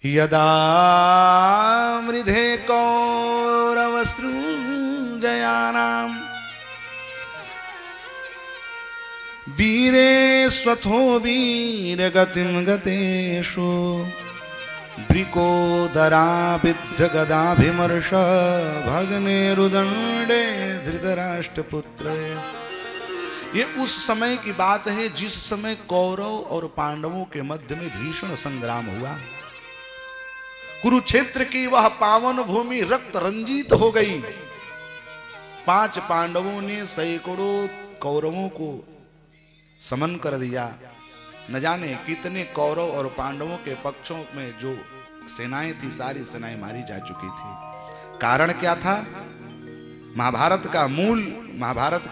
यदा मृधे कौरवसृजयानाम् वीरे स्वथो वीरगतिं गतेषु ब्रिकोदरा विद्ध गदाभिमर्श भग्ने रुदंडे धृतराष्ट्रपुत्र। ये उस समय की बात है जिस समय कौरव और पांडवों के मध्य में भीषण संग्राम हुआ। कुरुक्षेत्र की वह पावन भूमि रक्त रंजित हो गई। 5 पांडवों ने सैकड़ों कौरवों को समन कर दिया। न जाने कितने कौरव और पांडवों के पक्षों में जो सेनाएं थी सारी सेनाएं मारी जा चुकी थी। कारण क्या था? महाभारत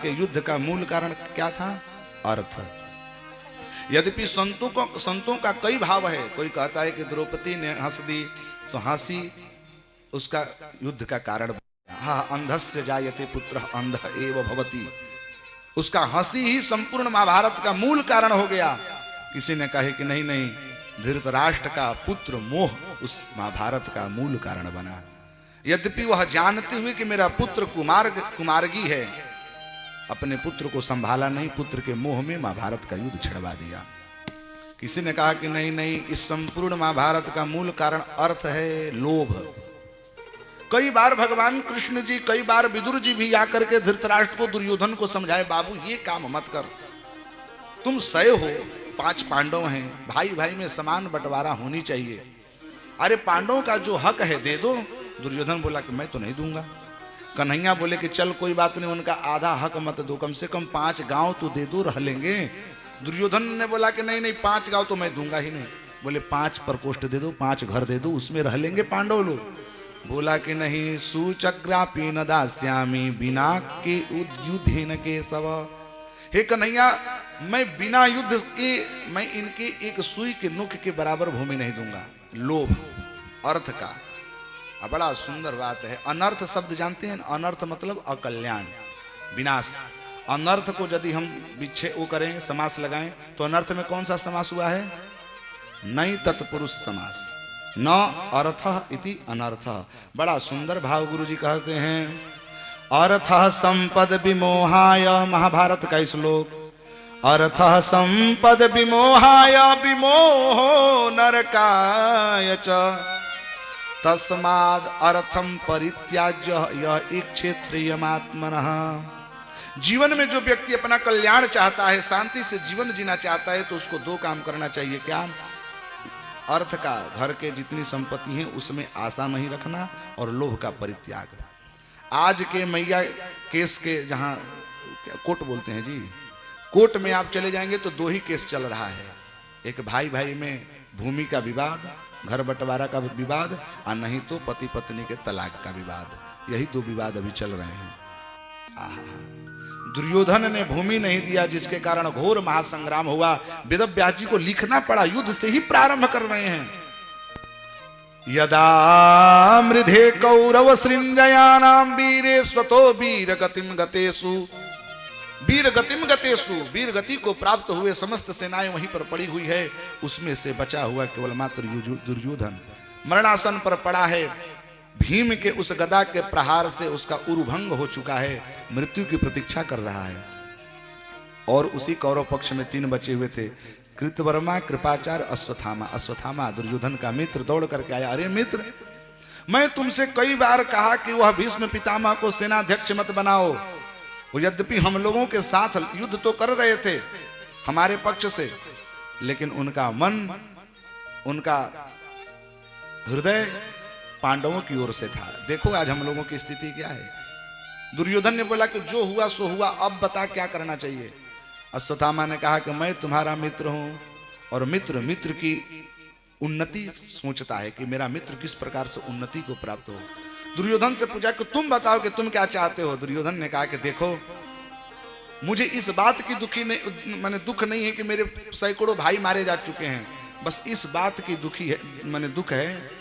के युद्ध का मूल कारण क्या था? अर्थ। यद्यपि संतों का कई भाव है। कोई कहता है कि द्रौपदी ने हंस दी तो हंसी उसका युद्ध का कारण। हाँ, अंधस्य जायते पुत्र अंध एव भवति, उसका हंसी ही संपूर्ण महाभारत का मूल कारण हो गया। किसी ने कहे कि नहीं नहीं, धृतराष्ट्र का पुत्र मोह उस महाभारत का मूल कारण बना। यद्यपि वह जानते हुए कि मेरा पुत्र कुमार्गी है, अपने पुत्र को संभाला नहीं, पुत्र के मोह में महाभारत का युद्ध छिड़वा दिया। किसी ने कहा कि नहीं नहीं, इस संपूर्ण महाभारत का मूल कारण अर्थ है लोभ। कई बार भगवान कृष्ण जी, कई बार विदुर जी भी आकर के धृतराष्ट्र को, दुर्योधन को समझाए, बाबू ये काम मत कर, तुम सय हो, 5 पांडव हैं, भाई भाई में समान बंटवारा होनी चाहिए। अरे पांडवों का जो हक है दे दो। दुर्योधन बोला कि मैं तो नहीं दूंगा। कन्हैया बोले कि चल कोई बात नहीं, उनका आधा हक मत दो, कम से कम 5 गांव तो दे दो, रह लेंगे। दुर्योधन ने बोला कि नहीं नहीं, 5 गांव तो मैं दूंगा ही नहीं। बोले 5 प्रकोष्ठ दे दो, 5 घर दे दो, उसमें रह लेंगे पांडव लोग। बोला कि नहीं, सुचक्रापि न दास्यामि बिना के युद्धेन केशव। हे कन्हैया, मैं बिना युद्ध के, मैं इनके एक सुई के नुक के बराबर भूमि नहीं दूंगा। लोभ अर्थ का बड़ा सुंदर बात है। अनर्थ शब्द जानते हैं? अनर्थ मतलब अकल्याण, विनाश। अनर्थ को यदि हम विच्छेद वो करें, समास लगाएं, तो अनर्थ में कौन सा समास हुआ है? नहीं तत्पुरुष समास। न अर्थ इति अनर्थ। बड़ा सुंदर भाव गुरु जी कहते हैं। अर्थ संपद विमोहाय, महाभारत का श्लोक। अर्थ संपद विमोहाय विमोहो नरकाय च तस्माद् अर्थम परित्याज्य यह इच्छेत्रियमात्मनः। जीवन में जो व्यक्ति अपना कल्याण चाहता है, शांति से जीवन जीना चाहता है, तो उसको 2 काम करना चाहिए। क्या? अर्थ का, घर के जितनी संपत्ति है उसमें आशा नहीं रखना, और लोभ का परित्याग। आज के मैया केस के, जहां कोर्ट बोलते हैं जी, कोर्ट में आप चले जाएंगे तो 2 ही केस चल रहा है। एक भाई भाई में भूमि का विवाद, घर बंटवारा का विवाद, और नहीं तो पति पत्नी के तलाक का विवाद। यही 2 विवाद अभी चल रहे हैं। दुर्योधन ने भूमि नहीं दिया, जिसके कारण घोर महासंग्राम हुआ। वेदव्यास जी को लिखना पड़ा, युद्ध से ही प्रारंभ कर रहे हैं। यदा मृधे कौरव सृंजयानाम वीरे स्वतो वीर गतिम गतेषु। वीर गतिम गतेषु, वीर गति को प्राप्त हुए समस्त सेनाएं वहीं पर पड़ी हुई है। उसमें से बचा हुआ केवल मात्र दुर्योधन मरणासन पर पड़ा है। भीम के उस गदा के प्रहार से उसका उरुभंग हो चुका है, मृत्यु की प्रतीक्षा कर रहा है। और उसी कौरव पक्ष में 3 बचे हुए थे, कृतवर्मा, कृपाचार्य, अश्वत्थामा। अश्वत्थामा दुर्योधन का मित्र दौड़ करके आया। अरे मित्र, मैं तुमसे कई बार कहा कि वह भीष्म पितामह को सेनाध्यक्ष मत बनाओ। वो यद्यपि हम लोगों के साथ युद्ध तो कर रहे थे हमारे पक्ष से, लेकिन उनका मन, उनका हृदय पांडवों की ओर से था। देखो आज हम लोगों की स्थिति क्या है। दुर्योधन ने बोला कि जो हुआ सो हुआ, अब बता क्या करना चाहिए। अश्वत्थामा ने कहा कि मैं तुम्हारा मित्र हूं, और मित्र मित्र की उन्नति सोचता है कि मेरा मित्र किस प्रकार से उन्नति को प्राप्त हो। दुर्योधन से पूछा कि तुम बताओ कि तुम क्या चाहते हो। दुर्योधन ने कहा कि देखो, मुझे इस बात की दुख नहीं है कि मेरे सैकड़ों भाई मारे जा चुके हैं, बस इस बात की दुख है